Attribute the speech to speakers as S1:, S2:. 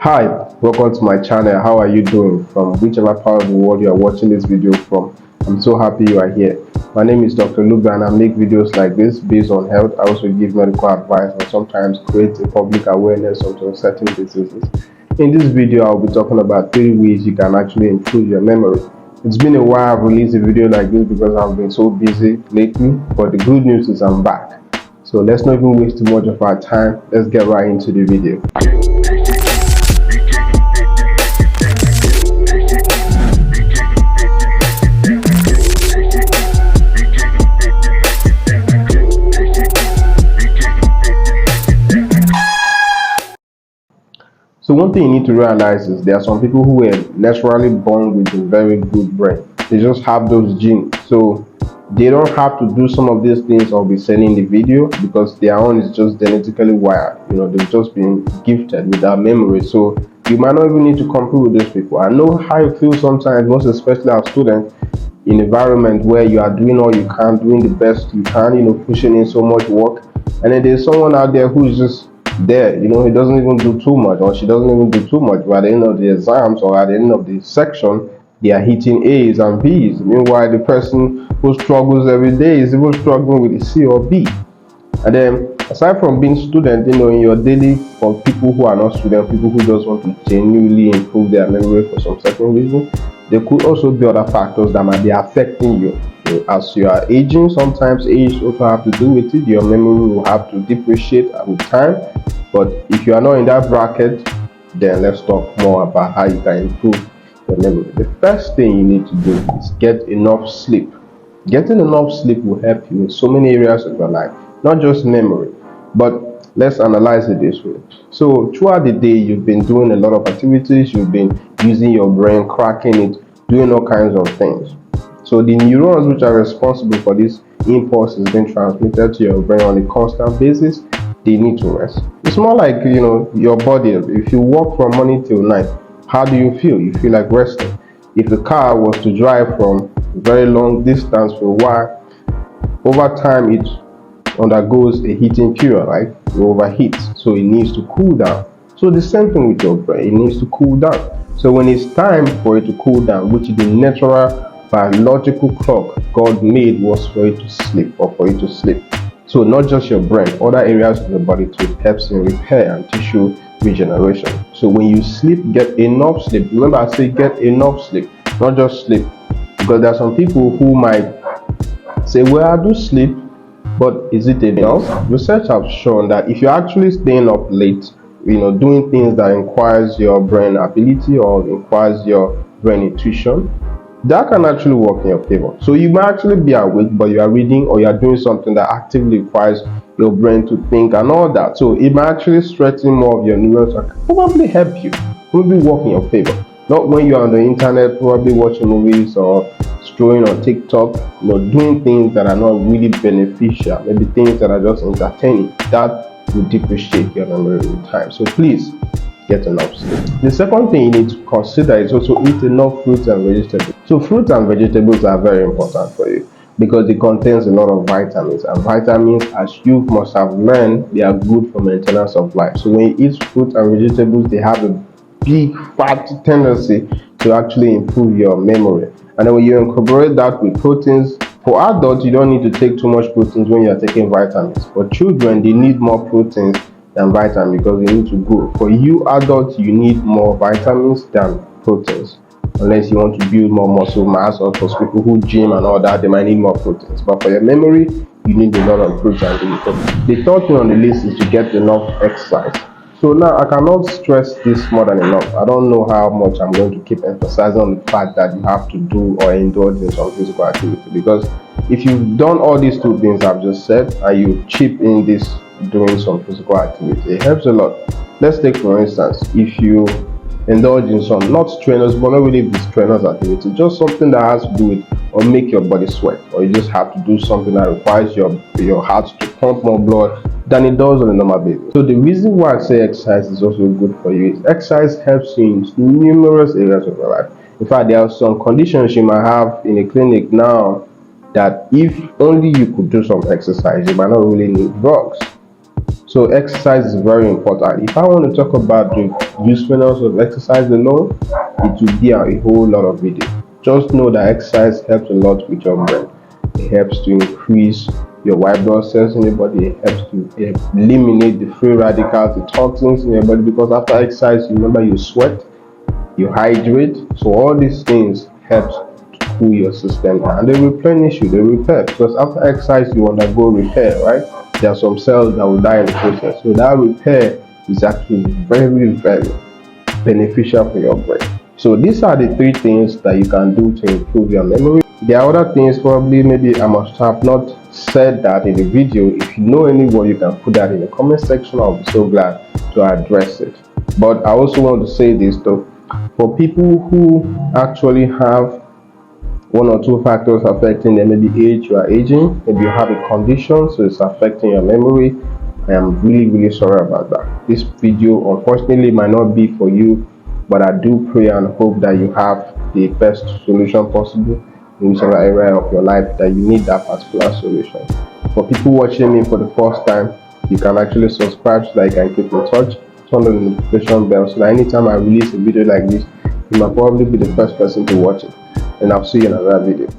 S1: Hi, welcome to my channel. How are you doing? From whichever part of the world you are watching this video from, I'm so happy you are here. My name is Dr. Luba and I make videos like this based on health. I also give medical advice and sometimes create a public awareness on certain diseases. In this video, I'll be talking about 3 ways you can actually improve your memory. It's been a while I've released a video like this because I've been so busy lately, but the good news is I'm back. So let's not even waste too much of our time. Let's get right into the video. So one thing you need to realize is there are some people who are naturally born with a very good brain. They just have those genes. So they don't have to do some of these things I'll be saying in the video because their own is just genetically wired. They've just been gifted with that memory. So you might not even need to compete with those people. I know how you feel sometimes, most especially as students, in an environment where you are doing all you can, doing the best you can, pushing in so much work. And then there's someone out there who is just there, he doesn't even do too much, or she doesn't even do too much, but at the end of the exams or at the end of the section they are hitting A's and B's. Meanwhile, the person who struggles every day is even struggling with a C or B. And then aside from being student, in your daily, for people who are not students, people who just want to genuinely improve their memory for some certain reason, there could also be other factors that might be affecting you. As you are aging, sometimes age also have to do with it. Your memory will have to depreciate with time. But if you are not in that bracket, then let's talk more about how you can improve your memory. The first thing you need to do is get enough sleep. Getting enough sleep will help you in so many areas of your life, not just memory. But let's analyze it this way. So throughout the day, you've been doing a lot of activities, you've been using your brain, cracking it, doing all kinds of things. So the neurons which are responsible for this impulse is being transmitted to your brain on a constant basis. They need to rest. It's more like your body. If you work from morning till night, how do you feel? You feel like resting. If the car was to drive from a very long distance for a while, over time it undergoes a heating period, right? It overheats, so it needs to cool down. So the same thing with your brain, it needs to cool down. So when it's time for it to cool down, which is the natural biological clock God made, was for it to sleep, or for it to sleep. So not just your brain, other areas of your body too helps in repair and tissue regeneration. So when you sleep, get enough sleep. Remember, I say get enough sleep, not just sleep. Because there are some people who might say, well, I do sleep, but is it enough? Research has shown that if you're actually staying up late, doing things that requires your brain ability or requires your brain intuition, that can actually work in your favor. So you might actually be awake, but you are reading or you are doing something that actively requires your brain to think and all that. So it might actually strengthen more of your neurons and probably help you, probably work in your favor. Not when you're on the internet, probably watching movies or strolling on TikTok, doing things that are not really beneficial, maybe things that are just entertaining. That will depreciate your memory with time. So please, get enough sleep. The second thing you need to consider is also eat enough fruits and vegetables. So fruits and vegetables are very important for you because it contains a lot of vitamins, and vitamins, as you must have learned, they are good for maintenance of life. So when you eat fruits and vegetables, they have a big fat tendency to actually improve your memory. And then when you incorporate that with proteins, for adults you don't need to take too much proteins when you are taking vitamins. For children, they need more proteins than vitamins because they need to grow. For you adults, you need more vitamins than proteins, unless you want to build more muscle mass, or for people who gym and all that, they might need more proteins. But for your memory, you need a lot of protein. The third thing on the list is to get enough exercise. So now I cannot stress this more than enough. I don't know how much I'm going to keep emphasizing on the fact that you have to do or indulge in some physical activity, because if you've done all these 2 things I've just said and you chip in this doing some physical activity, it helps a lot. Let's take for instance, if you indulge in some not strenuous, but not really strenuous activity, just something that has to do with or make your body sweat, or you just have to do something that requires your heart to pump more blood than it does on a normal basis. So the reason why I say exercise is also good for you is exercise helps you in numerous areas of your life. In fact, there are some conditions you might have in a clinic now that if only you could do some exercise, you might not really need drugs. So exercise is very important. If I want to talk about the usefulness of exercise alone, it will be a whole lot of video. Just know that exercise helps a lot with your brain. It helps to increase your white blood cells in your body. It helps to eliminate the free radicals, the toxins in your body, because after exercise, remember, you sweat, you hydrate. So all these things help to cool your system down, and they replenish you, they repair, because after exercise you undergo repair, right? There are some cells that will die in the process. So that repair is actually very, very beneficial for your brain. So these are the three things that you can do to improve your memory. There are other things, probably maybe I must have not said that in the video. If you know any word, you can put that in the comment section. I'll be so glad to address it. But I also want to say this though, for people who actually have one or two factors affecting them, maybe age, you are aging, maybe you have a condition so it's affecting your memory, I am really, really sorry about that. This video unfortunately might not be for you, but I do pray and hope that you have the best solution possible in whichever area of your life that you need that particular solution. For people watching me for the first time, you can actually subscribe so that you can keep in touch, turn on the notification bell so that anytime I release a video like this, you might probably be the first person to watch it. And I'll see you in another video.